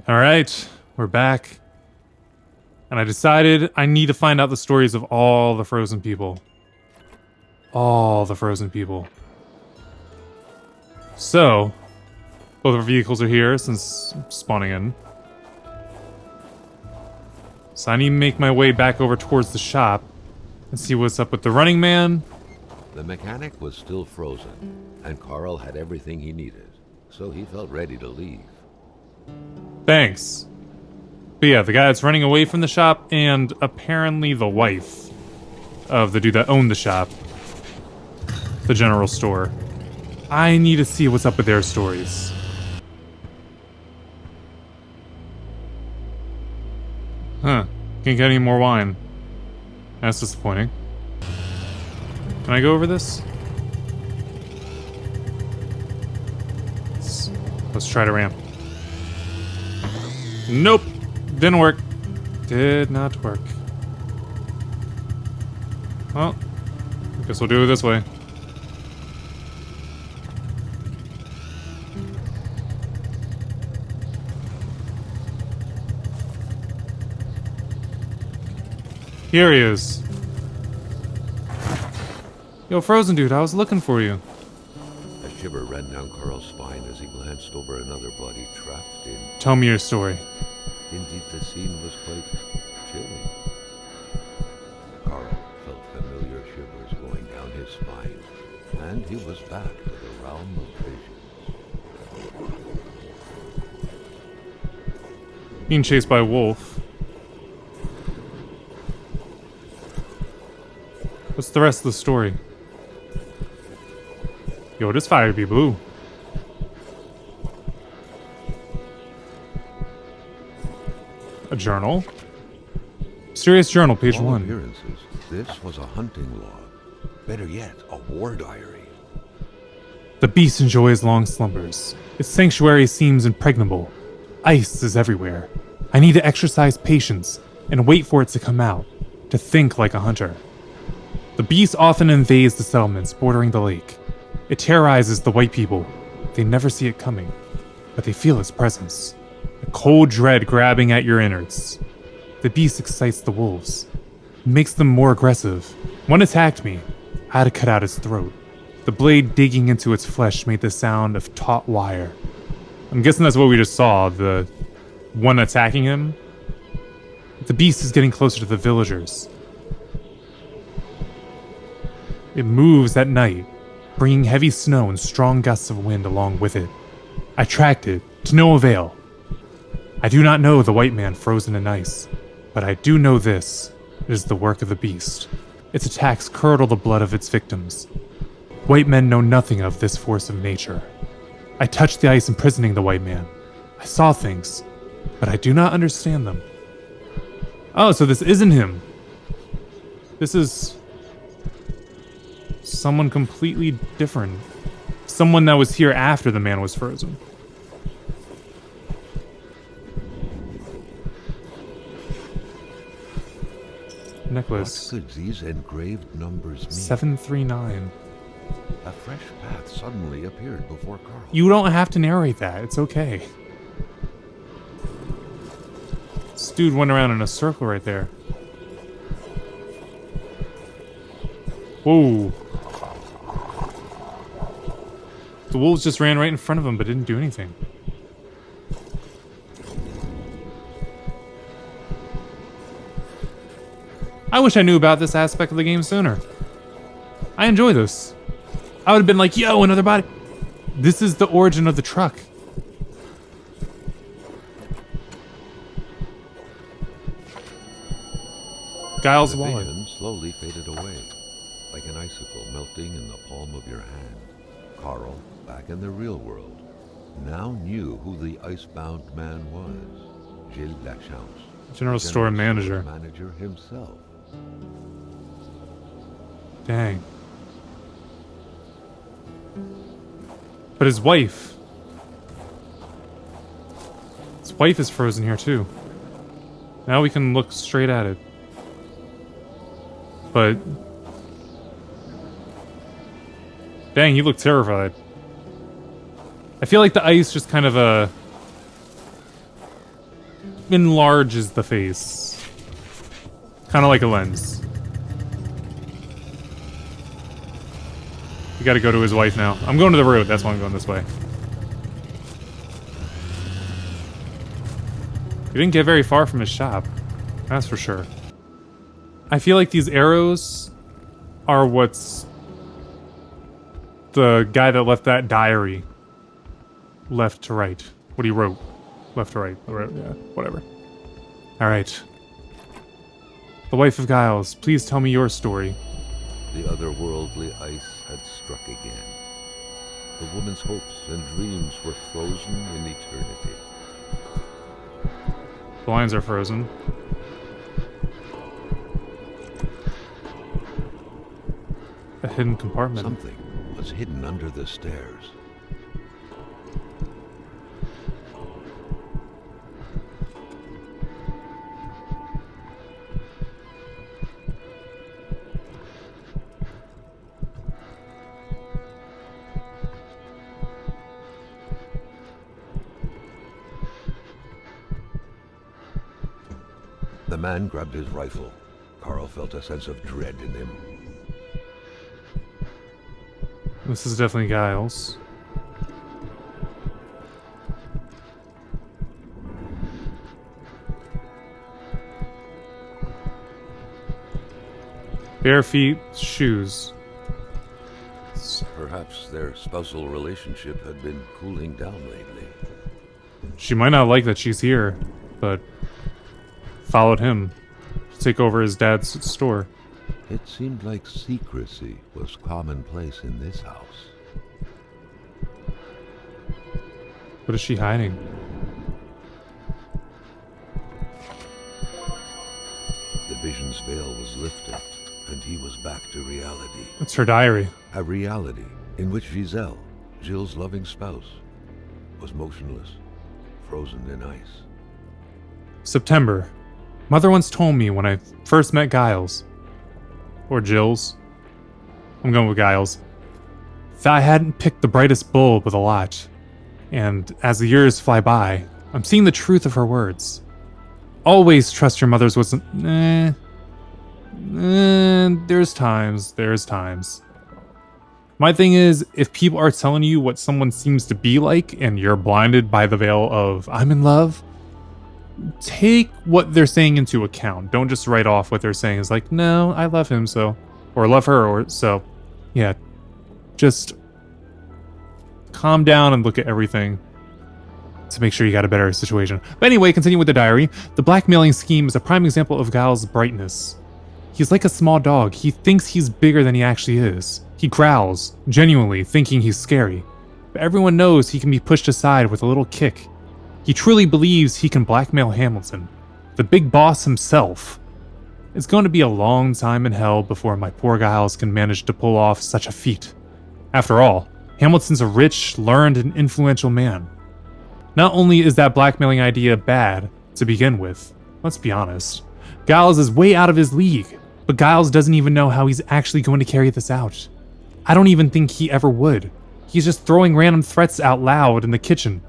Alright, we're back. And I decided I need to find out the stories of all the frozen people. All the frozen people. So, both our vehicles are here since spawning in. So I need to make my way back over towards the shop and see what's up with the running man. The mechanic was still frozen, and Carl had everything he needed, so he felt ready to leave. Thanks. But yeah, the guy that's running away from the shop, and apparently the wife of the dude that owned the shop. The general store. I need to see what's up with their stories. Huh. Can't get any more wine. That's disappointing. Can I go over this? Let's try to ramp. Nope. Didn't work. Did not work. Well, I guess we'll do it this way. Here he is. Yo, Frozen Dude, I was looking for you. A shiver ran down Carl's spine as he glanced over another body trapped in... Tell me your story. Indeed, the scene was quite chilling. Carl felt familiar shivers going down his spine, and he was back to the realm of visions. Being chased by a wolf. What's the rest of the story? Yo, this fire be blue. A journal? Mysterious journal, page All 1. appearances, this was a hunting log. Better yet, a war diary. The beast enjoys long slumbers. Its sanctuary seems impregnable. Ice is everywhere. I need to exercise patience and wait for it to come out, to think like a hunter. The beast often invades the settlements bordering the lake. It terrorizes the white people. They never see it coming, but they feel its presence. A cold dread grabbing at your innards. The beast excites the wolves. It makes them more aggressive. One attacked me. I had to cut out its throat. The blade digging into its flesh made the sound of taut wire. I'm guessing that's what we just saw, the one attacking him. The beast is getting closer to the villagers. It moves at night, bringing heavy snow and strong gusts of wind along with it. I tracked it, to no avail. I do not know the white man frozen in ice, but I do know this. It is the work of the beast. Its attacks curdle the blood of its victims. White men know nothing of this force of nature. I touched the ice imprisoning the white man. I saw things, but I do not understand them. Oh, so this isn't him. This is... someone completely different. Someone that was here after the man was frozen. Necklace. What could these engraved numbers mean? 739. A fresh path suddenly appeared before Carl. You don't have to narrate that. It's okay. This dude went around in a circle right there. Whoa. The wolves just ran right in front of him but didn't do anything. I wish I knew about this aspect of the game sooner. I enjoy this. I would have been like, yo, another body. This is the origin of the truck. Giles' The wallet. vision slowly faded away, like an icicle melting in the palm of your hand. Carl, back in the real world, now knew who the icebound man was. Gilles Lachance. General store manager. Manager himself. Dang. But his wife. His wife is frozen here too. Now we can look straight at it. But... dang, you look terrified. I feel like the ice just kind of enlarges the face. Kind of like a lens. We gotta go to his wife now. I'm going to the road, that's why I'm going this way. He didn't get very far from his shop. That's for sure. I feel like these arrows are what's the guy that left that diary left to right. What he wrote. Left to right. Yeah, whatever. Alright. The wife of Giles, please tell me your story. The otherworldly ice had struck again. The woman's hopes and dreams were frozen in eternity. The lines are frozen. A hidden compartment. Something was hidden under the stairs. The man grabbed his rifle. Carl felt a sense of dread in him. This is definitely Giles. Bare feet, shoes. Perhaps their spousal relationship had been cooling down lately. She might not like that she's here, but followed him to take over his dad's store. It seemed like secrecy was commonplace in this house. What is she hiding? The vision's veil was lifted, and he was back to reality. It's her diary. A reality in which Giselle, Jill's loving spouse, was motionless, frozen in ice. September. Mother once told me when I first met Giles, or Jill's, I'm going with Giles, that I hadn't picked the brightest bulb with a lot. And as the years fly by, I'm seeing the truth of her words. Always trust your mother's wisdom. There's times. My thing is, if people are telling you what someone seems to be like and you're blinded by the veil of, I'm in love, take what they're saying into account. Don't just write off what they're saying as like, no, I love him, so, or love her, or so. Yeah, just calm down and look at everything to make sure you got a better situation. But anyway, continuing with the diary, the blackmailing scheme is a prime example of Giles' brightness. He's like a small dog. He thinks he's bigger than he actually is. He growls, genuinely thinking he's scary. But everyone knows he can be pushed aside with a little kick. He truly believes he can blackmail Hamilton, the big boss himself. It's going to be a long time in hell before my poor Giles can manage to pull off such a feat. After all, Hamilton's a rich, learned, and influential man. Not only is that blackmailing idea bad to begin with, let's be honest, Giles is way out of his league, but Giles doesn't even know how he's actually going to carry this out. I don't even think he ever would. He's just throwing random threats out loud in the kitchen.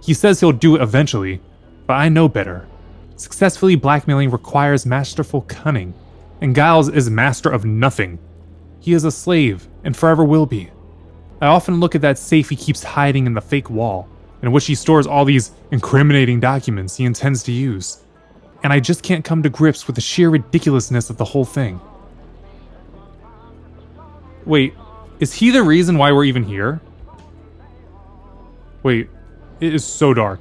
He says he'll do it eventually, but I know better. Successfully blackmailing requires masterful cunning, and Giles is master of nothing. He is a slave, and forever will be. I often look at that safe he keeps hiding in the fake wall, in which he stores all these incriminating documents he intends to use, and I just can't come to grips with the sheer ridiculousness of the whole thing. Wait, is he the reason why we're even here? Wait, it is so dark.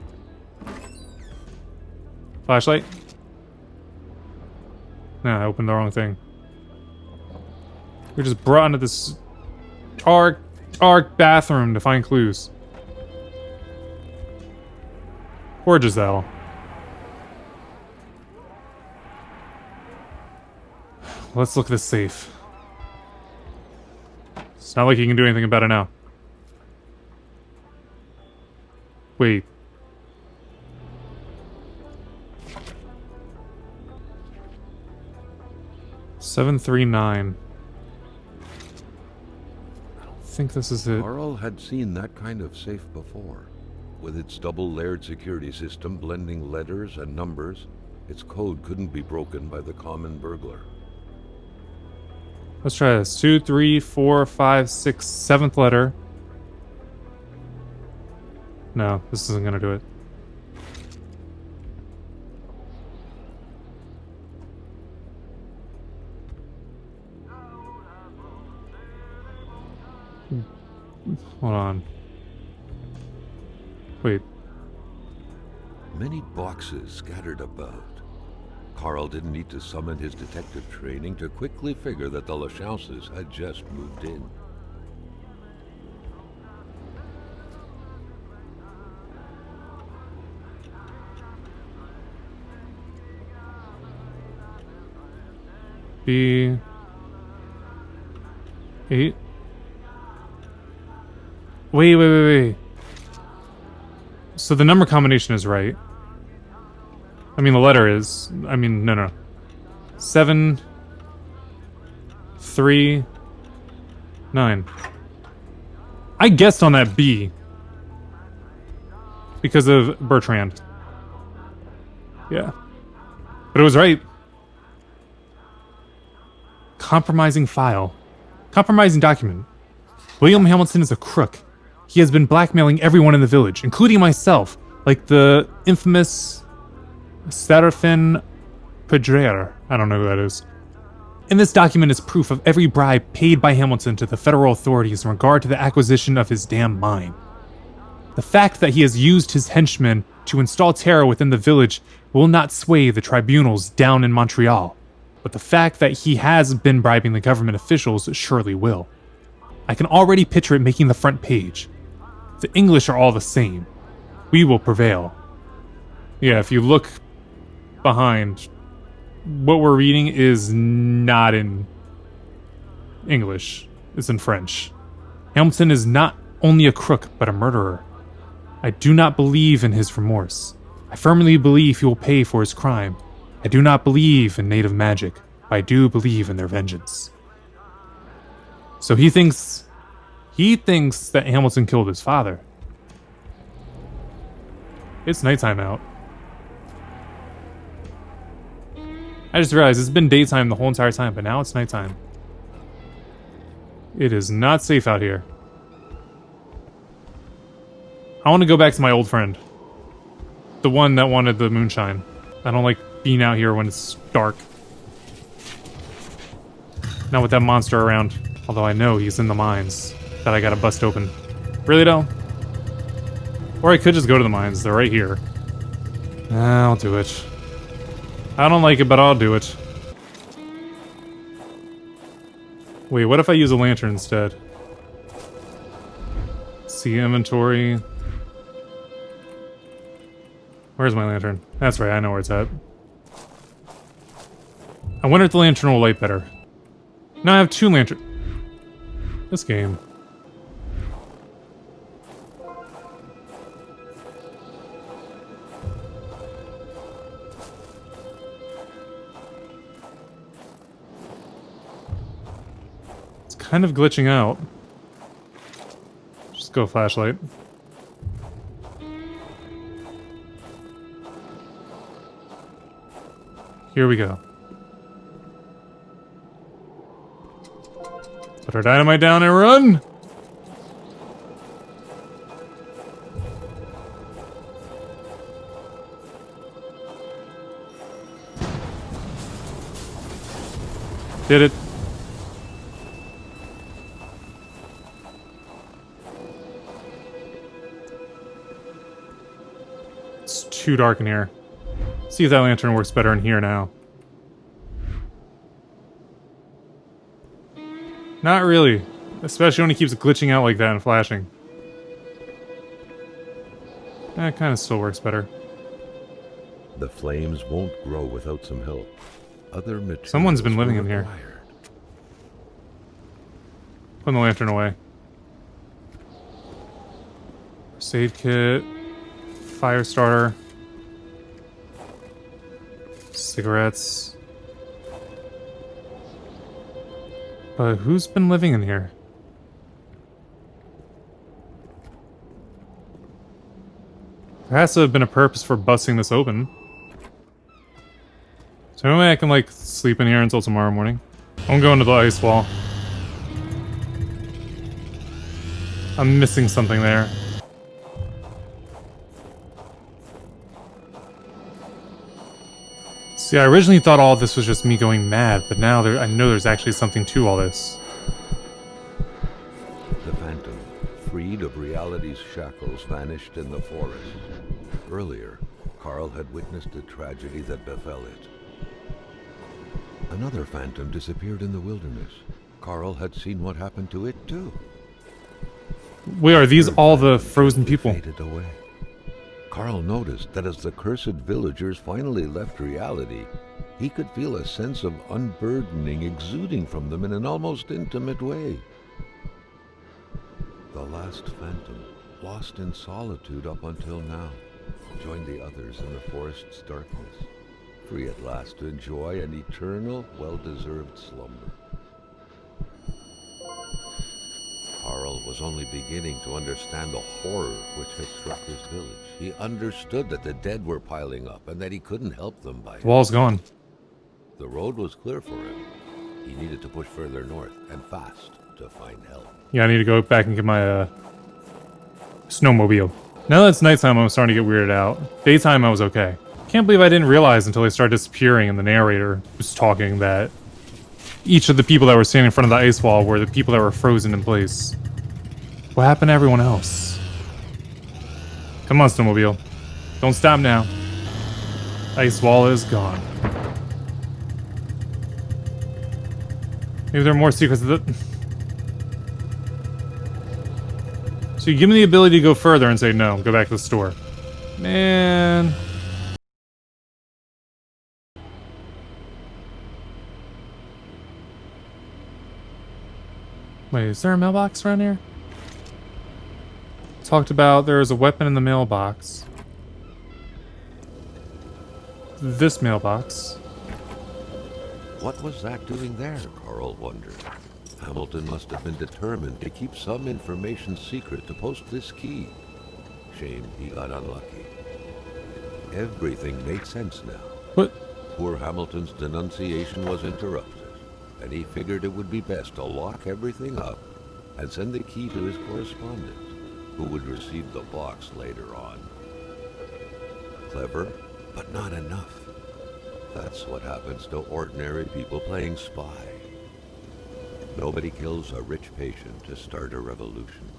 Flashlight? No, I opened the wrong thing. We're just brought into this dark bathroom to find clues. Poor Giselle. Let's look at this safe. It's not like you can do anything about it now. Wait. $739. I don't think this is it. Carl had seen that kind of safe before. With its double-layered security system blending letters and numbers, its code couldn't be broken by the common burglar. Let's try this. 2, 3, 4, 5, 6, 7th letter. No, this isn't gonna do it. Hold on. Wait. Many boxes scattered about. Carl didn't need to summon his detective training to quickly figure that the Lachauses had just moved in. B 8. Wait. So the number combination is right. I mean, the letter is. I mean, no. 7, 3, 9. I guessed on that B. Because of Bertrand. Yeah. But it was right. Compromising file. Compromising document. William Hamilton is a crook. He has been blackmailing everyone in the village, including myself, like the infamous Serafin Pedrer. I don't know who that is. And this document is proof of every bribe paid by Hamilton to the federal authorities in regard to the acquisition of his damn mine. The fact that he has used his henchmen to install terror within the village will not sway the tribunals down in Montreal, but the fact that he has been bribing the government officials surely will. I can already picture it making the front page. The English are all the same. We will prevail. Yeah, if you look behind, what we're reading is not in English. It's in French. Hamilton is not only a crook, but a murderer. I do not believe in his remorse. I firmly believe he will pay for his crime. I do not believe in native magic, but I do believe in their vengeance. So he thinks that Hamilton killed his father. It's nighttime out. I just realized it's been daytime the whole entire time, but now it's nighttime. It is not safe out here. I want to go back to my old friend. The one that wanted the moonshine. I don't like being out here when it's dark. Not with that monster around. Although I know he's in the mines that I gotta bust open. Really though? Or I could just go to the mines. They're right here. I'll do it. I don't like it, but I'll do it. Wait, what if I use a lantern instead? See inventory. Where's my lantern? That's right, I know where it's at. I wonder if the lantern will light better. Now I have 2 lanterns. This game. It's kind of glitching out. Just go flashlight. Here we go. Put our dynamite down and run! Did it. It's too dark in here. See if that lantern works better in here now. Not really. Especially when he keeps glitching out like that and flashing. That kind of still works better. The flames won't grow without some help. Other materials. Someone's been living in here. required. Putting the lantern away. First aid kit. Fire starter. Cigarettes. But who's been living in here? There has to have been a purpose for busting this open. So no way I can, like, sleep in here until tomorrow morning. I'm going to the ice wall. I'm missing something there. See, I originally thought all this was just me going mad, but now I know there's actually something to all this. The Phantom, freed of reality's shackles, vanished in the forest. Earlier, Carl had witnessed the tragedy that befell it. Another Phantom disappeared in the wilderness. Carl had seen what happened to it too. Wait, are these all the frozen people? Faded away. Carl noticed that as the cursed villagers finally left reality, he could feel a sense of unburdening exuding from them in an almost intimate way. The last Phantom, lost in solitude up until now, joined the others in the forest's darkness, free at last to enjoy an eternal, well-deserved slumber. Carl was only beginning to understand the horror which had struck his village. He understood that the dead were piling up and that he couldn't help them by it. The wall's gone. The road was clear for him. He needed to push further north, and fast, to find help. Yeah, I need to go back and get my snowmobile. Now that it's nighttime, I'm starting to get weirded out. Daytime, I was okay. Can't believe I didn't realize until they started disappearing and the narrator was talking that each of the people that were standing in front of the ice wall were the people that were frozen in place. What happened to everyone else? Come on, snowmobile. Don't stop now. Ice wall is gone. Maybe there are more secrets of the... So you give me the ability to go further and say no, go back to the store. Man... Wait, is there a mailbox around here? Talked about there was a weapon in the mailbox. This mailbox. What was that doing there, Carl wondered. Hamilton must have been determined to keep some information secret to post this key. Shame he got unlucky. Everything made sense now. What? Poor Hamilton's denunciation was interrupted, and he figured it would be best to lock everything up and send the key to his correspondent, who would receive the box later on. Clever, but not enough. That's what happens to ordinary people playing spy. Nobody kills a rich patient to start a revolution.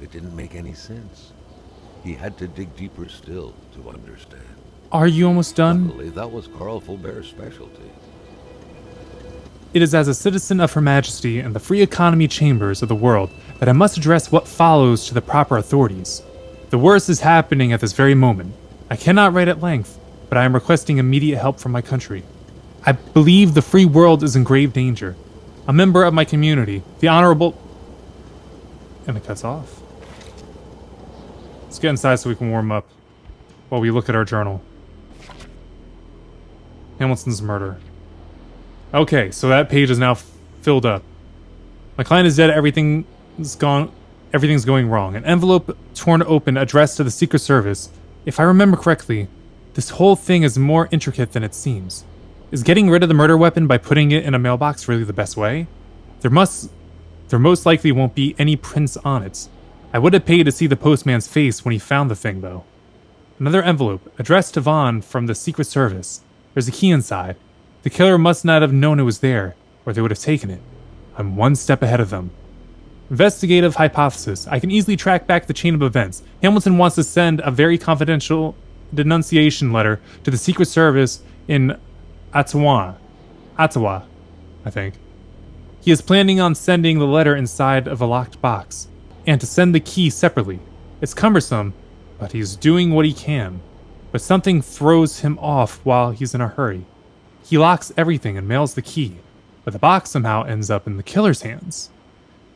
It didn't make any sense. He had to dig deeper still to understand. Are you almost done? Luckily, that was Carl Fulbert's specialty. It is as a citizen of Her Majesty and the free economy chambers of the world that I must address what follows to the proper authorities. The worst is happening at this very moment. I cannot write at length, but I am requesting immediate help from my country. I believe the free world is in grave danger. A member of my community, the Honorable... And it cuts off. Let's get inside so we can warm up while we look at our journal. Hamilton's murder. Okay, so that page is now filled up. My client is dead, everything's gone, everything's going wrong. An envelope torn open addressed to the Secret Service. If I remember correctly, this whole thing is more intricate than it seems. Is getting rid of the murder weapon by putting it in a mailbox really the best way? There most likely won't be any prints on it. I would have paid to see the postman's face when he found the thing, though. Another envelope, addressed to Vaughn from the Secret Service. There's a key inside. The killer must not have known it was there, or they would have taken it. I'm one step ahead of them. Investigative hypothesis. I can easily track back the chain of events. Hamilton wants to send a very confidential denunciation letter to the Secret Service in Ottawa, I think. He is planning on sending the letter inside of a locked box, and to send the key separately. It's cumbersome, but he's doing what he can. But something throws him off while he's in a hurry. He locks everything and mails the key, but the box somehow ends up in the killer's hands.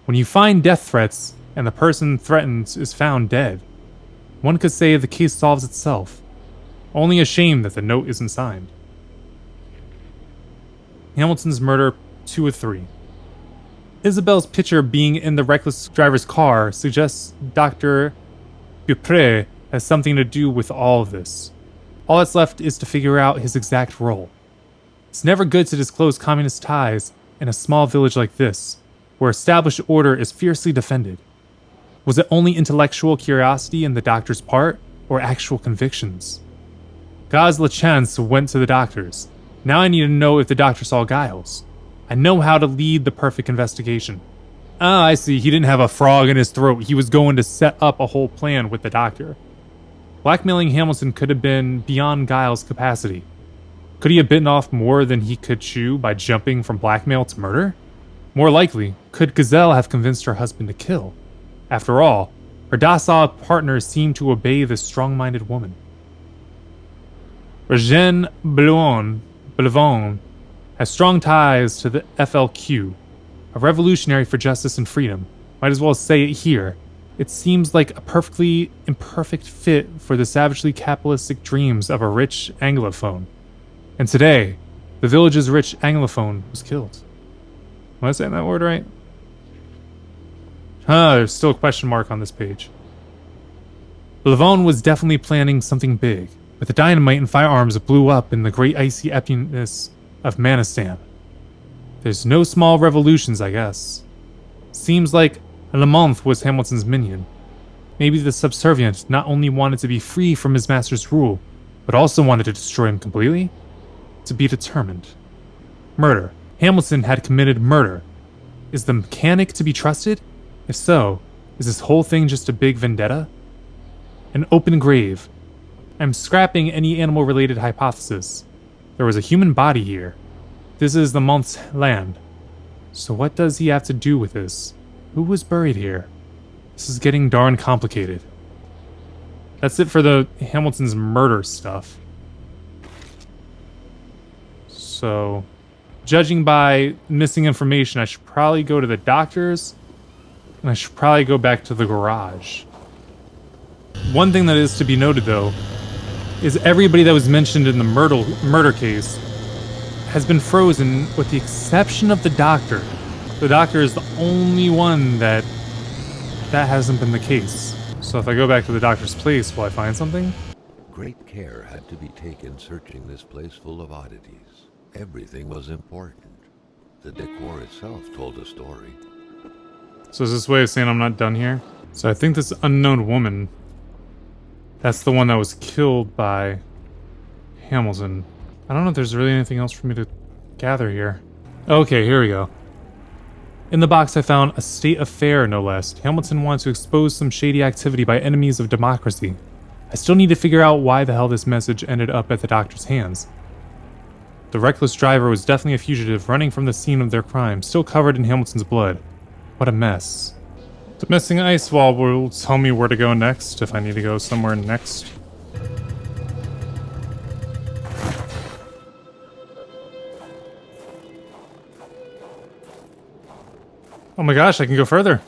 When you find death threats and the person threatened is found dead, one could say the case solves itself. Only a shame that the note isn't signed. Hamilton's murder 2 of 3. Isabel's picture being in the reckless driver's car suggests Dr. Beaupre has something to do with all of this. All that's left is to figure out his exact role. It's never good to disclose communist ties in a small village like this, where established order is fiercely defended. Was it only intellectual curiosity on the doctor's part, or actual convictions? Gaz Lachance went to the doctors. Now I need to know if the doctor saw Giles. I know how to lead the perfect investigation. Ah, I see. He didn't have a frog in his throat. He was going to set up a whole plan with the doctor. Blackmailing Hamilton could have been beyond Giles' capacity. Could he have bitten off more than he could chew by jumping from blackmail to murder? More likely, could Gazelle have convinced her husband to kill? After all, her docile partner seemed to obey this strong-minded woman. Regine Bellevon has strong ties to the FLQ, a revolutionary for justice and freedom. Might as well say it here. It seems like a perfectly imperfect fit for the savagely capitalistic dreams of a rich Anglophone. And today, the village's rich Anglophone was killed. Am I saying that word right? There's still a question mark on this page. Bellevon was definitely planning something big, but the dynamite and firearms blew up in the great icy emptiness of Manistan. There's no small revolutions, I guess. Seems like Lamont was Hamilton's minion. Maybe the subservient not only wanted to be free from his master's rule, but also wanted to destroy him completely? To be determined. Murder. Hamilton had committed murder. Is the mechanic to be trusted? If so, is this whole thing just a big vendetta? An open grave. I'm scrapping any animal-related hypothesis. There was a human body here. This is the Mont's land. So what does he have to do with this? Who was buried here? This is getting darn complicated. That's it for the Hamilton's murder stuff. So, judging by missing information, I should probably go to the doctor's, and I should probably go back to the garage. One thing that is to be noted, though, is everybody that was mentioned in the murder case has been frozen with the exception of the doctor. The doctor is the only one that hasn't been the case. So if I go back to the doctor's place, will I find something? Great care had to be taken searching this place full of oddities. Everything was important. The decor itself told a story. So is this way of saying I'm not done here? So I think this unknown woman, that's the one that was killed by Hamilton. I don't know if there's really anything else for me to gather here. Okay, here we go. In the box I found a state affair, no less. Hamilton wanted to expose some shady activity by enemies of democracy. I still need to figure out why the hell this message ended up at the doctor's hands. The reckless driver was definitely a fugitive running from the scene of their crime, still covered in Hamilton's blood. What a mess. The missing ice wall will tell me where to go next, if I need to go somewhere next. Oh my gosh, I can go further.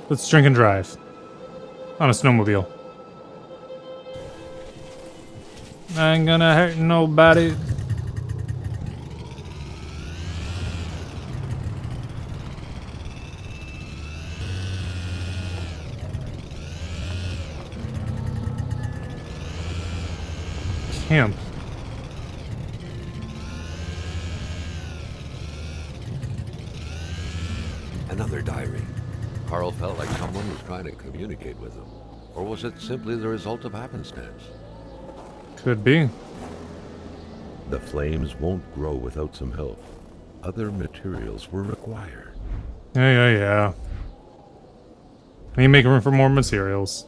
Let's drink and drive. On a snowmobile. I ain't gonna hurt nobody. Camp. Another diary. Carl felt like someone was trying to communicate with him. Or was it simply the result of happenstance? Could be. The flames won't grow without some help. Other materials were required. Yeah. I need to make room for more materials.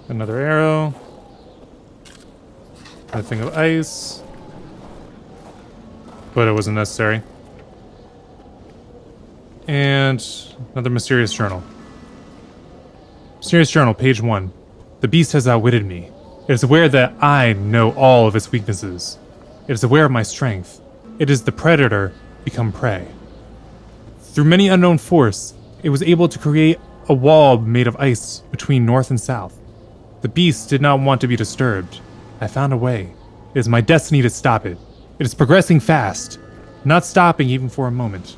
Another arrow. A thing of ice. But it wasn't necessary. And another mysterious journal. Mysterious journal, page 1. The beast has outwitted me. It is aware that I know all of its weaknesses. It is aware of my strength. It is the predator become prey. Through many unknown force, it was able to create a wall made of ice between north and south. The beast did not want to be disturbed. I found a way. It is my destiny to stop it. It is progressing fast, not stopping even for a moment.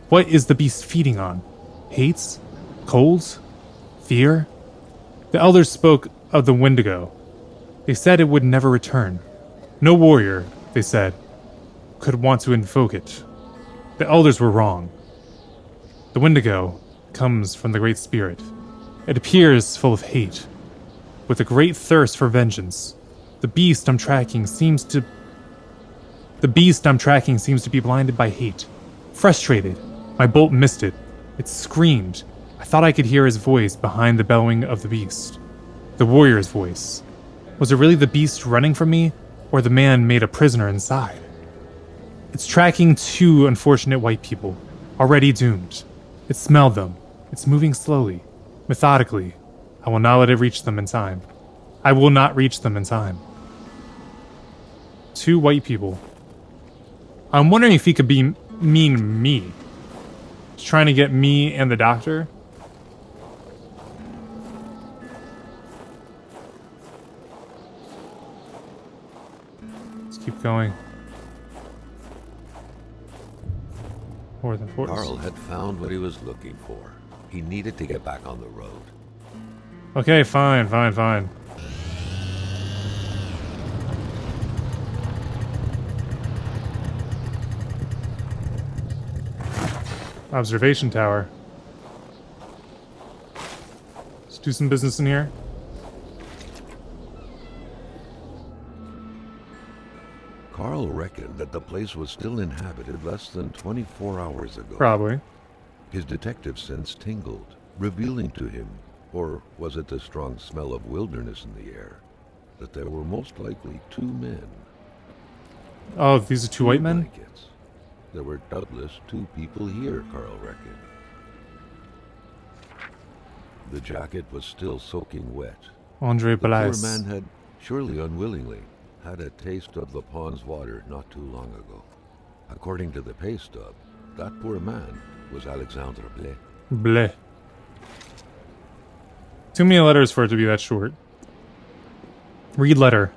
What is the beast feeding on? Hates? Colds? Fear? The elders spoke of the Wendigo. They said it would never return. No warrior, they said, could want to invoke it. The elders were wrong. The Wendigo comes from the Great Spirit. It appears full of hate, with a great thirst for vengeance. The beast I'm tracking seems to be blinded by hate. Frustrated, my bolt missed it. It screamed. I thought I could hear his voice behind the bellowing of the beast. The warrior's voice. Was it really the beast running from me, or the man made a prisoner inside? It's tracking two unfortunate white people, already doomed. It smelled them. It's moving slowly, methodically. I will not let it reach them in time. I will not reach them in time. Two white people. I'm wondering if he could mean me. He's trying to get me and the doctor. Let's keep going. More than force. Carl had found what he was looking for. He needed to get back on the road. Okay, fine. Observation tower. Let's do some business in here. Carl reckoned that the place was still inhabited less than 24 hours ago. Probably. His detective sense tingled, revealing to him, or was it the strong smell of wilderness in the air, that there were most likely two men. Oh, these are two white men? Blankets. There were doubtless two people here, Carl reckoned. The jacket was still soaking wet. Andre The poor Balais. man had, surely unwillingly, had a taste of the pond's water not too long ago. According to the pay stub, that poor man was Alexandre Blais. Bleh. Too many letters for it to be that short. Read letter.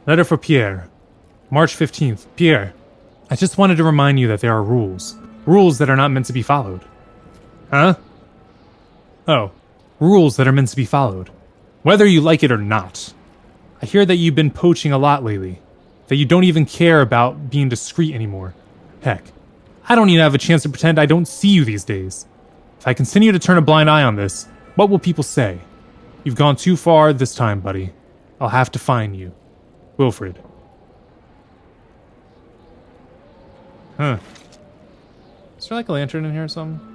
Letter for Pierre. March 15th. Pierre, I just wanted to remind you that there are rules. Rules that are not meant to be followed. Huh? Oh. Rules that are meant to be followed. Whether you like it or not. I hear that you've been poaching a lot lately. That you don't even care about being discreet anymore. Heck, I don't even have a chance to pretend I don't see you these days. If I continue to turn a blind eye on this, what will people say? You've gone too far this time, buddy. I'll have to find you. Wilfred. Huh. Is there like a lantern in here or something?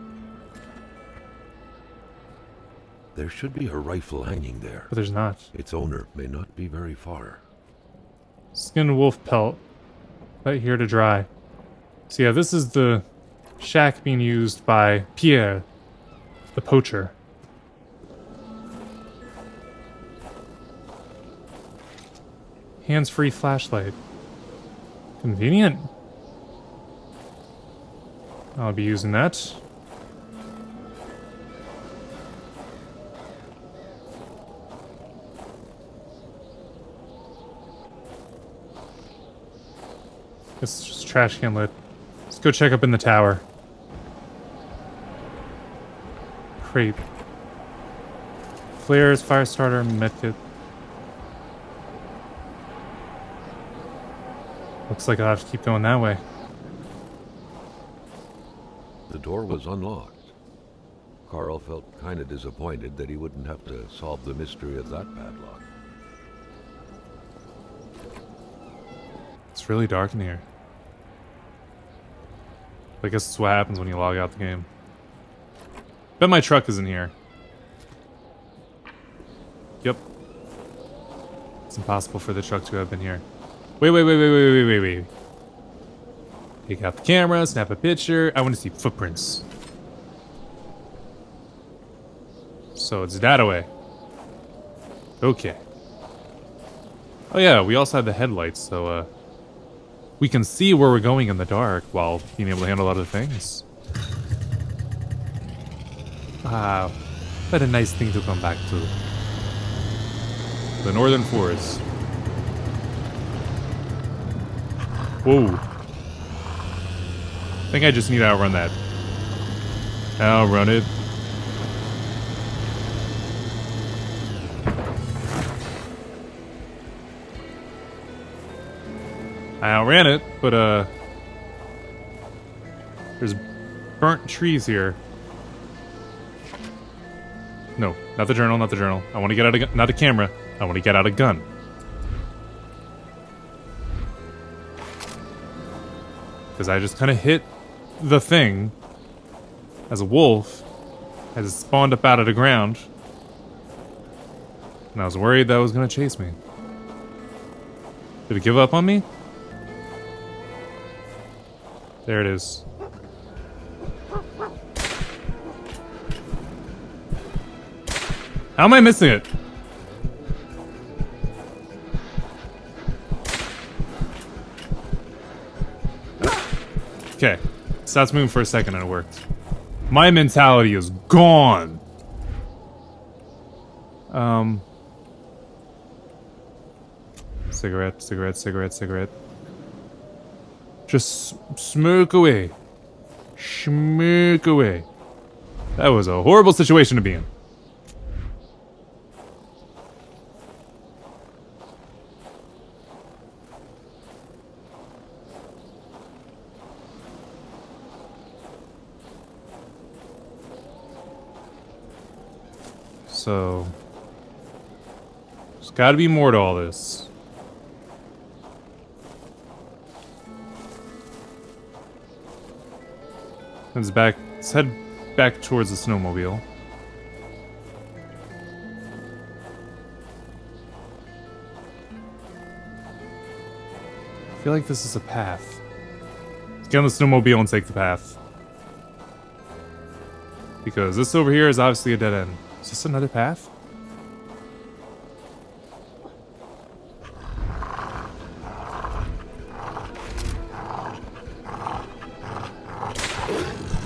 There should be a rifle hanging there. But there's not. Its owner may not be very far. Skinned wolf pelt. Right here to dry. So yeah, this is the shack being used by Pierre, the poacher. Hands-free flashlight. Convenient. I'll be using that. It's just trash can lid. Let's go check up in the tower. Crate. Flares, fire starter, medkit. Looks like I'll have to keep going that way. The door was unlocked. Carl felt kind of disappointed that he wouldn't have to solve the mystery of that padlock. It's really dark in here. I guess that's what happens when you log out the game. Bet my truck is in here. Yep. It's impossible for the truck to have been here. Wait. Take out the camera, snap a picture. I want to see footprints. So it's that way. Okay. Oh yeah, we also have the headlights, so we can see where we're going in the dark while being able to handle other things. Ah, what a nice thing to come back to. The northern forest. Whoa. I think I just need to outrun that. Outrun it. I outran it, but there's burnt trees here. No, not the journal, not the journal. I want to get out a gun, not a camera. I want to get out a gun. Because I just kind of hit the thing as a wolf as it spawned up out of the ground. And I was worried that it was going to chase me. Did it give up on me? There it is. How am I missing it? Okay. Stops moving for a second and it worked. My mentality is gone. Cigarette, cigarette, cigarette, cigarette. Just smoke away. Smoke away. That was a horrible situation to be in. So, there's gotta be more to all this. Let's head back towards the snowmobile. I feel like this is a path. Let's get on the snowmobile and take the path. Because this over here is obviously a dead end. Is this another path?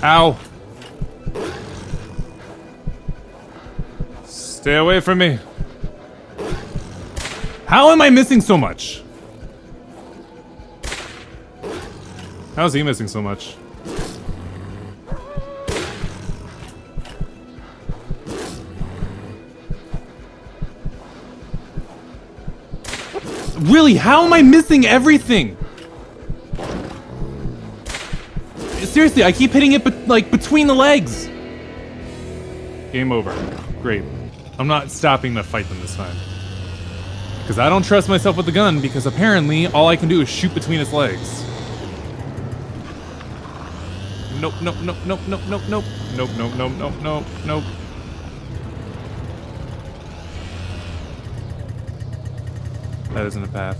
Ow! Stay away from me. How am I missing so much? How is he missing so much? Really, how am I missing everything? Seriously, I keep hitting it between the legs. Game over. Great. I'm not stopping to fight them this time. Because I don't trust myself with the gun, because apparently all I can do is shoot between its legs. Nope, nope, nope, nope, nope, nope, nope. Nope, nope, nope, nope, nope, nope. That isn't a path.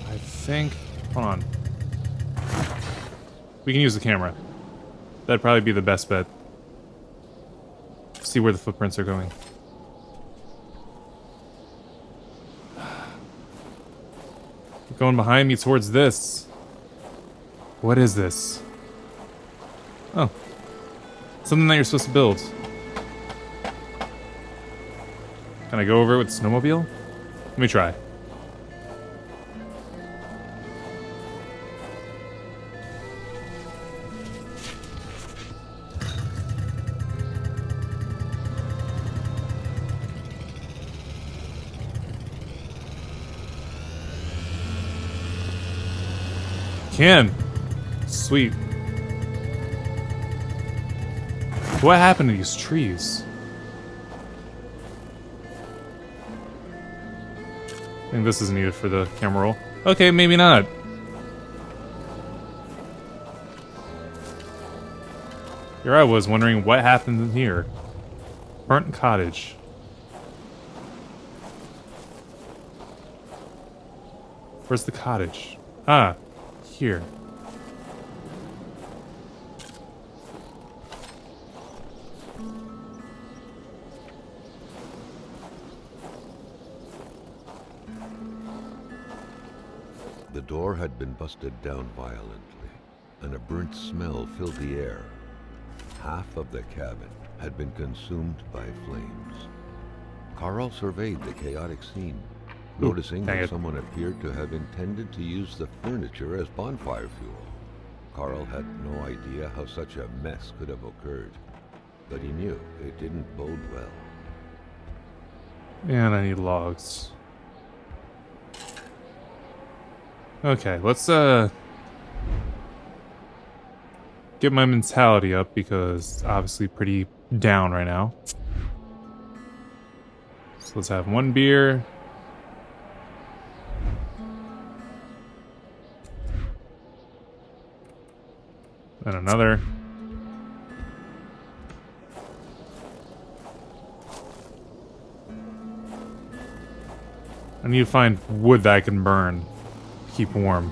I think... Hold on. We can use the camera. That'd probably be the best bet. See where the footprints are going. Going behind me towards this. What is this? Oh. Something that you're supposed to build. Can I go over it with the snowmobile? Let me try. Can. Sweet. What happened to these trees? I think this is needed for the camera roll. Okay, maybe not. Here I was wondering what happened in here. Burnt cottage. Where's the cottage? Ah, here. The door had been busted down violently, and a burnt smell filled the air. Half of the cabin had been consumed by flames. Carl surveyed the chaotic scene, noticing that someone appeared to have intended to use the furniture as bonfire fuel. Carl had no idea how such a mess could have occurred, but he knew it didn't bode well. And I need logs. Okay, let's get my mentality up because obviously pretty down right now. So let's have one beer. And another. I need to find wood that I can burn. Keep warm.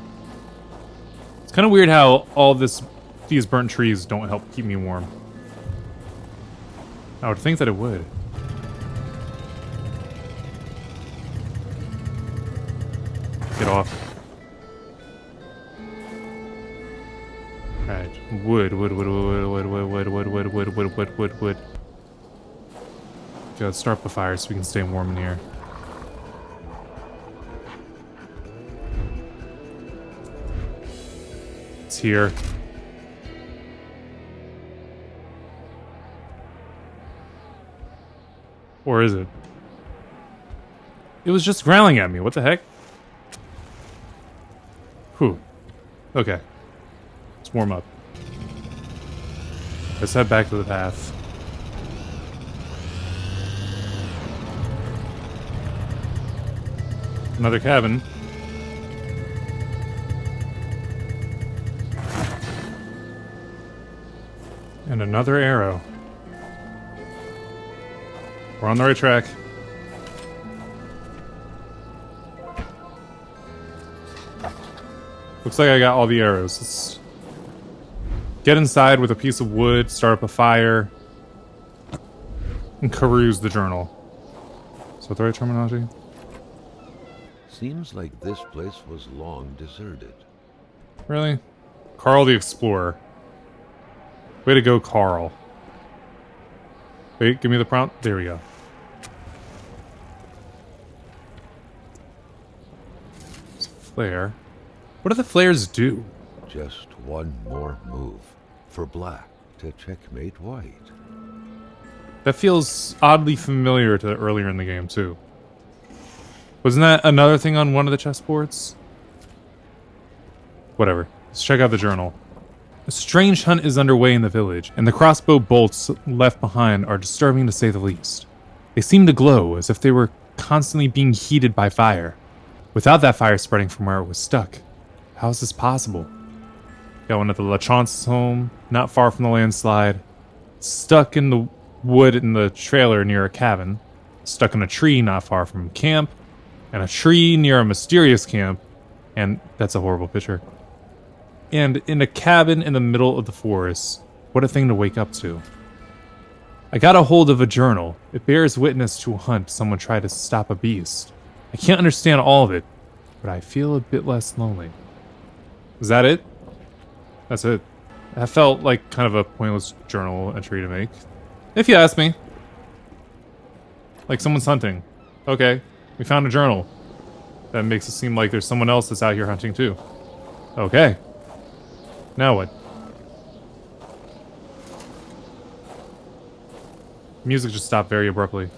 It's kind of weird how all these burnt trees don't help keep me warm. I would think that it would. Get off. Alright. Wood. Gotta start up the fire so we can stay warm in here. Here. Or is it? It was just growling at me. What the heck? Whew. Okay. Let's warm up. Let's head back to the path. Another cabin. And another arrow. We're on the right track. Looks like I got all the arrows. Let's get inside with a piece of wood, start up a fire, and peruse the journal. Is that the right terminology? Seems like this place was long deserted. Really? Carl the Explorer. Way to go, Carl. Wait, give me the prompt. There we go. It's a flare. What do the flares do? Just one more move for black to checkmate white. That feels oddly familiar to earlier in the game, too. Wasn't that another thing on one of the chessboards? Whatever. Let's check out the journal. A strange hunt is underway in the village, and the crossbow bolts left behind are disturbing to say the least. They seem to glow as if they were constantly being heated by fire, without that fire spreading from where it was stuck. How is this possible? Got one at the LaChance's home, not far from the landslide, stuck in the wood in the trailer near a cabin, stuck in a tree not far from camp, and a tree near a mysterious camp, and that's a horrible picture. And in a cabin in the middle of the forest. What a thing to wake up to. I got a hold of a journal. It bears witness to a hunt someone tried to stop a beast. I can't understand all of it, but I feel a bit less lonely. Is that it? That's it. That felt like kind of a pointless journal entry to make. If you ask me. Like someone's hunting. Okay, we found a journal. That makes it seem like there's someone else that's out here hunting too. Okay. Now what? Music just stopped very abruptly.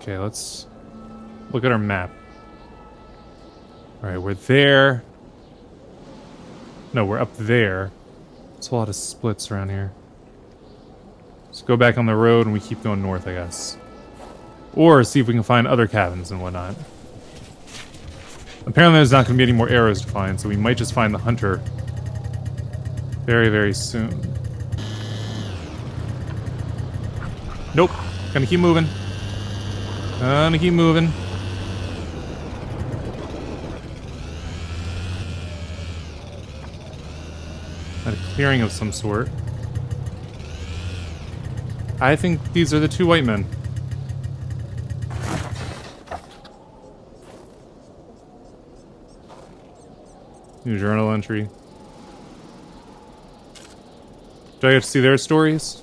Okay, let's look at our map. Alright, we're there. No, we're up there. There's a lot of splits around here. Let's go back on the road and we keep going north, I guess. Or see if we can find other cabins and whatnot. Apparently there's not going to be any more arrows to find, so we might just find the hunter very, very soon. Nope. Gonna keep moving. Gonna keep moving. At a clearing of some sort. I think these are the two white men. New journal entry. Do I get to see their stories?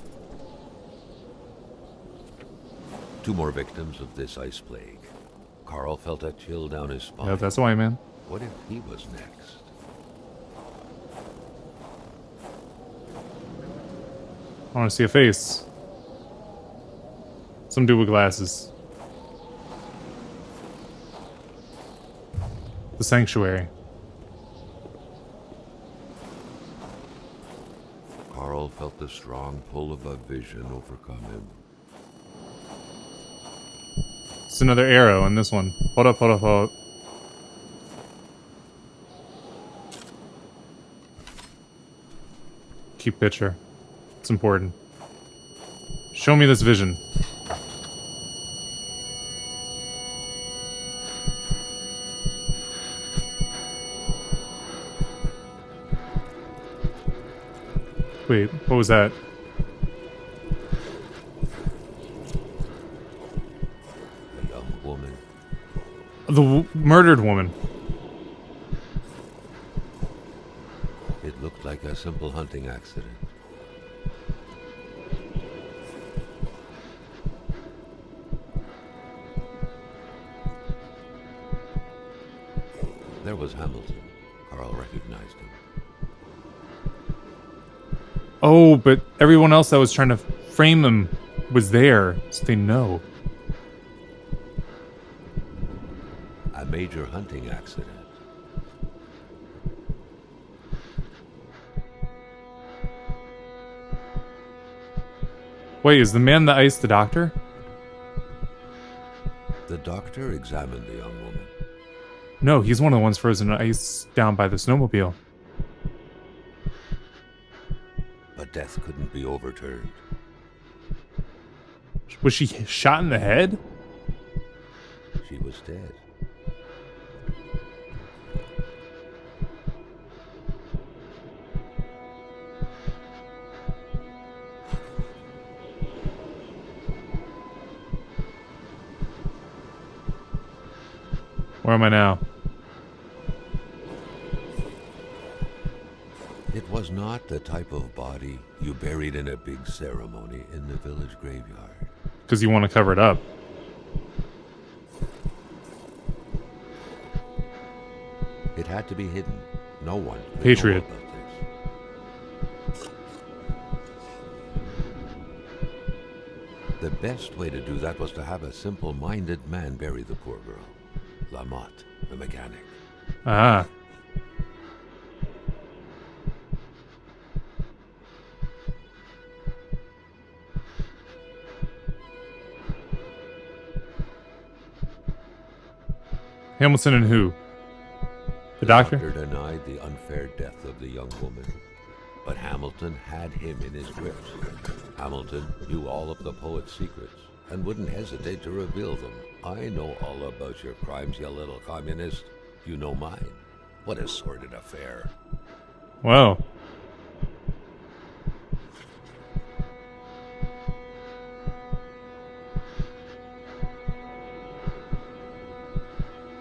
2 more victims of this ice plague. Carl felt a chill down his spine. Yeah, that's why, man. What if he was next? I want to see a face. Some dude with glasses. The sanctuary. Carl felt the strong pull of a vision overcome him. It's another arrow in this one. Hold up, hold up, hold up. Keep picture. It's important. Show me this vision. Wait, what was that? A young woman. The murdered woman. It looked like a simple hunting accident. There was Hamilton. Carl recognized him. Oh, but everyone else that was trying to frame them was there, so they know. A major hunting accident. Wait, is the man that iced the doctor? The doctor examined the young woman. No, he's one of the ones frozen in ice down by the snowmobile. But death couldn't be overturned. Was she shot in the head? She was dead. Where am I now? It was not the type of body you buried in a big ceremony in the village graveyard. Because you want to cover it up. It had to be hidden. No one could Patriot. know about this. The best way to do that was to have a simple-minded man bury the poor girl. Lamotte, the mechanic. Ah. Hamilton and who? The doctor? The doctor denied the unfair death of the young woman, but Hamilton had him in his grips. Hamilton knew all of the poet's secrets and wouldn't hesitate to reveal them. I know all about your crimes, you little communist. You know mine. What a sordid affair. Wow.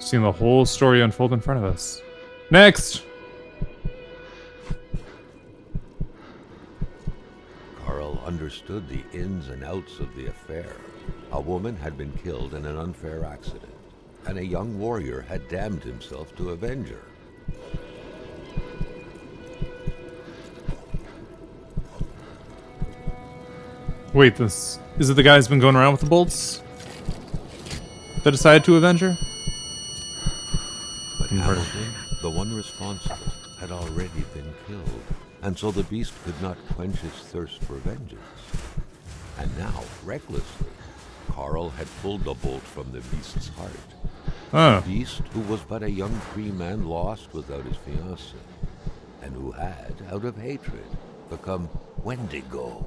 Seeing the whole story unfold in front of us. Next! Carl understood the ins and outs of the affair. A woman had been killed in an unfair accident, and a young warrior had damned himself to avenge her. Wait, this... Is it the guy who's been going around with the bolts? That decided to avenge her? But Hamilton, the one responsible, had already been killed, and so the beast could not quench his thirst for vengeance. And now, recklessly, Carl had pulled the bolt from the beast's heart. Oh. The beast who was but a young free man lost without his fiancée, and who had, out of hatred, become Wendigo.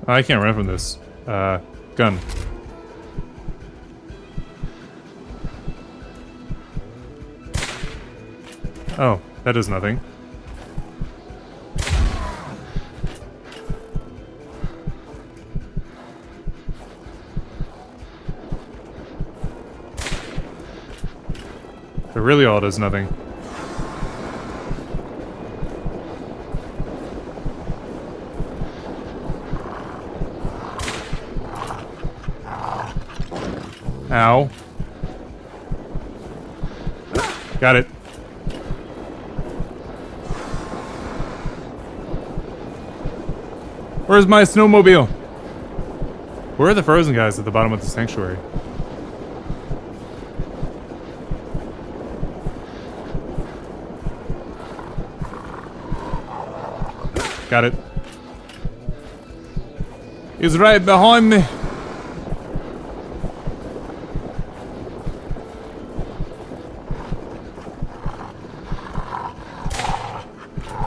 I can't run from this. Gun. Oh, that does nothing. The really all does nothing. Ow. Got it. Where's my snowmobile? Where are the frozen guys at the bottom of the sanctuary? Got it. He's right behind me.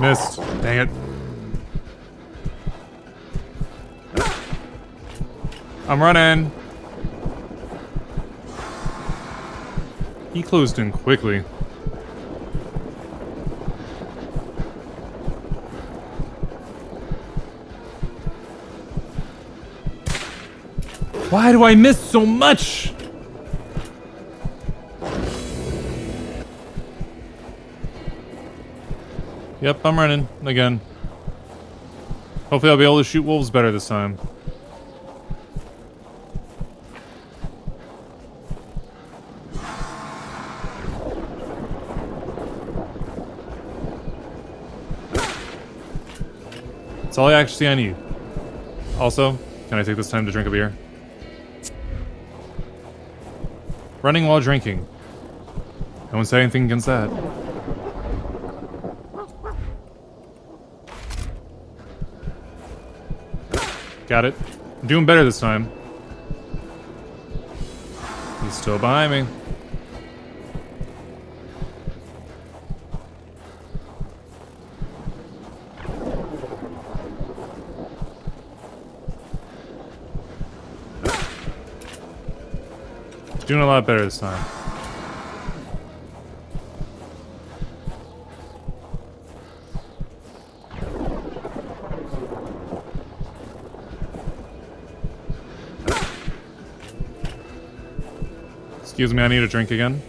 Missed. Dang it. I'm running. He closed in quickly. Why do I miss so much? Yep, I'm running again. Hopefully I'll be able to shoot wolves better this time. That's all I need. Also, can I take this time to drink a beer? Running while drinking. No one say anything against that. Got it. I'm doing better this time. He's still behind me. Doing a lot better this time. Excuse me, I need a drink again.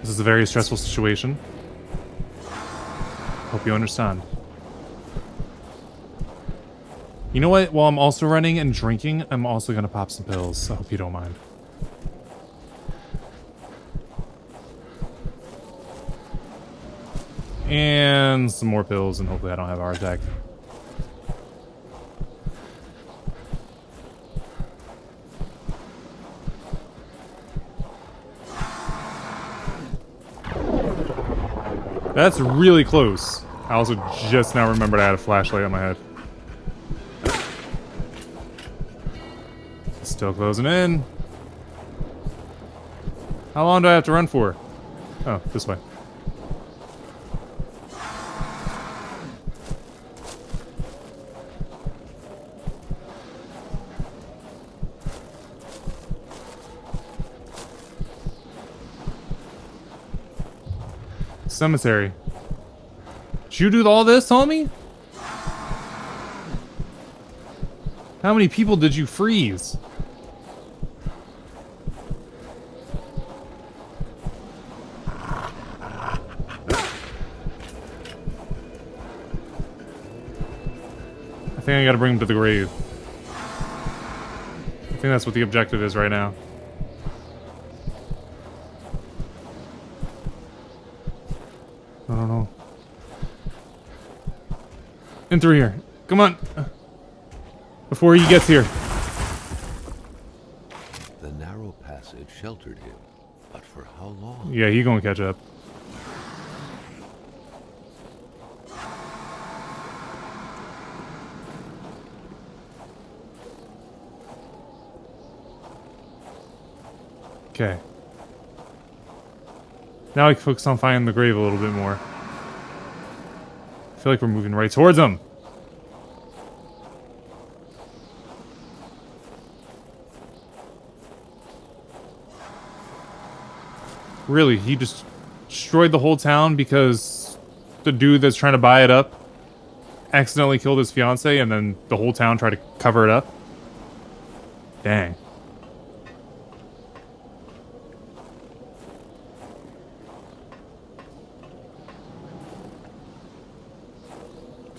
This is a very stressful situation. Hope you understand. You know what? While I'm also running and drinking, I'm also gonna pop some pills. I hope you don't mind. And some more pills, and hopefully I don't have a heart attack. That's really close. I also just now remembered I had a flashlight on my head. Still closing in. How long do I have to run for? Oh, this way. Cemetery. Did you do all this, homie? How many people did you freeze? I think I gotta bring him to the grave. I think that's what the objective is right now. I don't know. In through here. Come on. Before he gets here. The narrow passage sheltered him, but for how long? Yeah, he gonna catch up. Okay. Now I can focus on finding the grave a little bit more. I feel like we're moving right towards him. Really, he just destroyed the whole town because the dude that's trying to buy it up accidentally killed his fiance, and then the whole town tried to cover it up? Dang.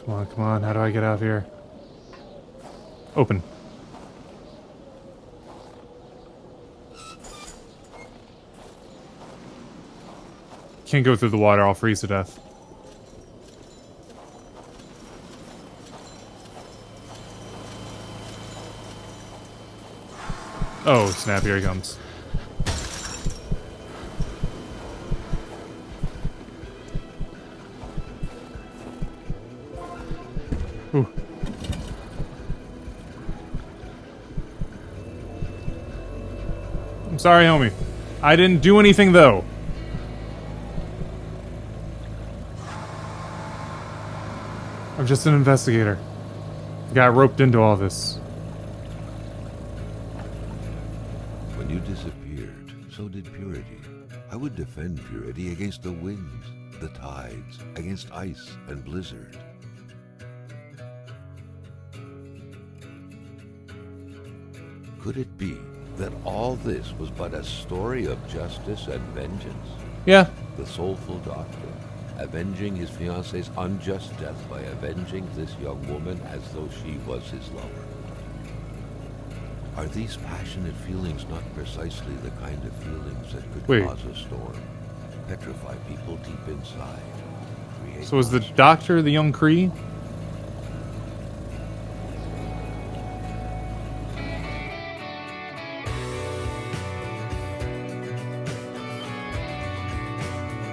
Come on, come on. How do I get out of here? Open. Can't go through the water. I'll freeze to death. Oh, snap. Here he comes. Ooh. I'm sorry, homie. I didn't do anything, though. I'm just an investigator. Got roped into all this. When you disappeared, so did purity. I would defend purity against the winds, the tides, against ice and blizzard. Could it be that all this was but a story of justice and vengeance? Yeah. The soulful doctor, avenging his fiancée's unjust death by avenging this young woman as though she was his lover. Are these passionate feelings not precisely the kind of feelings that could cause a storm, petrify people deep inside, create... So is the doctor the young Kree?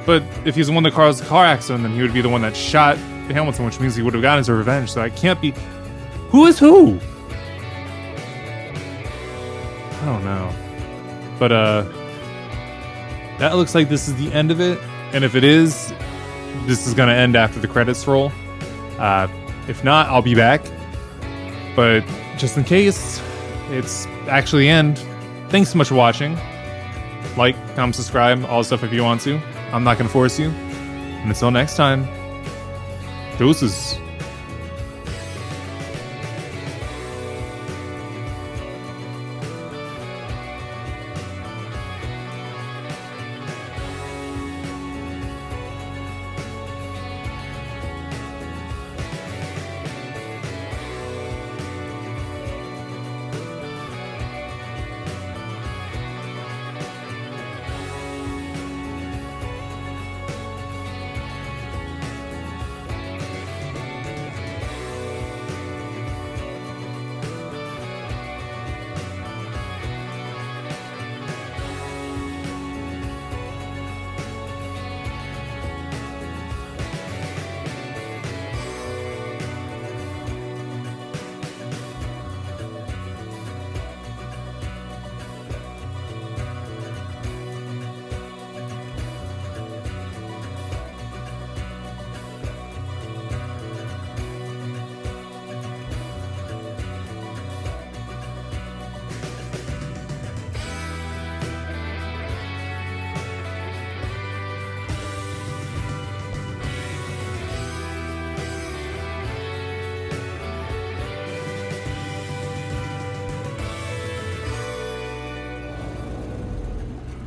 But if he's the one that caused the car accident, then he would be the one that shot the Hamilton, which means he would have gotten his revenge. So I can't be... Who is who? I don't know. But, that looks like this is the end of it. And if it is, this is gonna end after the credits roll. If not, I'll be back. But just in case, it's actually the end. Thanks so much for watching. Like, comment, subscribe, all the stuff if you want to. I'm not gonna force you. And until next time, deuces.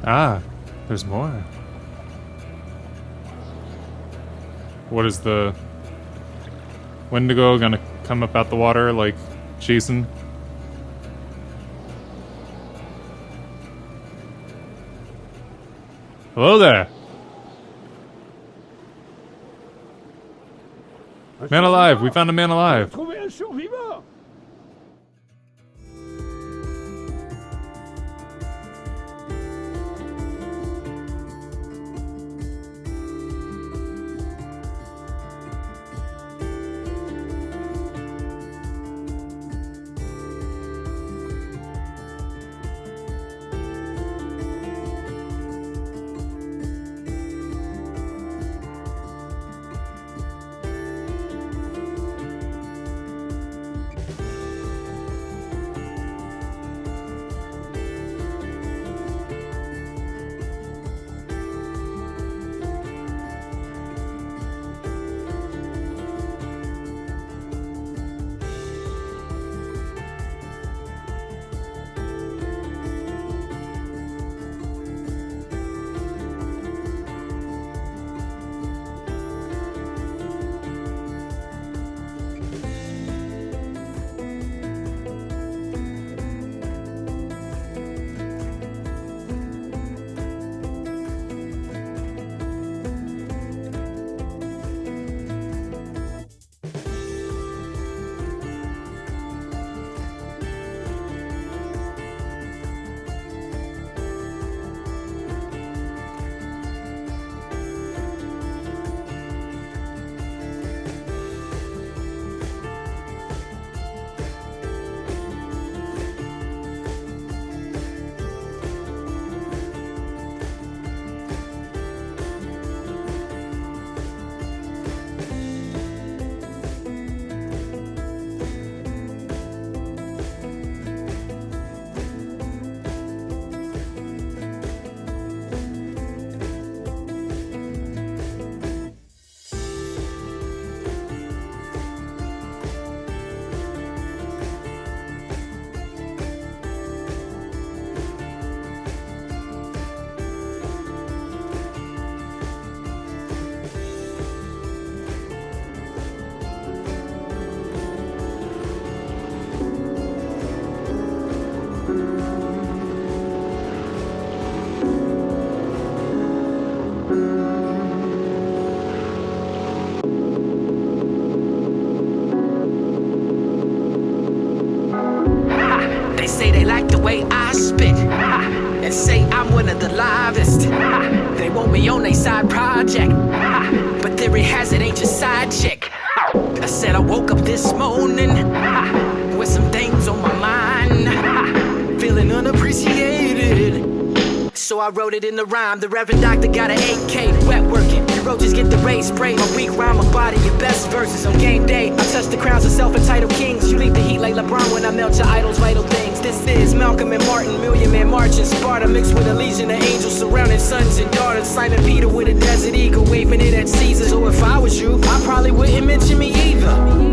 Ah, there's more. What is the Wendigo gonna come up out the water like Jason? Hello there. Man alive, we found a man alive. livest. They want me on they side project, but theory has it ain't your side chick. I said I woke up this morning with some things on my mind, feeling unappreciated. So I wrote it in the rhyme. The Reverend Doctor got an 8K, wet working. You roaches get the rays sprayed. My weak rhyme, my body, your best verses on game day. I touch the crowns of self-entitled kings. You leave the heat like LeBron when I melt your idol's vital things. This is Malcolm and Martin, Million Man March in Sparta, mixed with a legion of angels surrounding sons and daughters. Simon Peter with a desert eagle, waving it at Caesar. So if I was you, I probably wouldn't mention me either.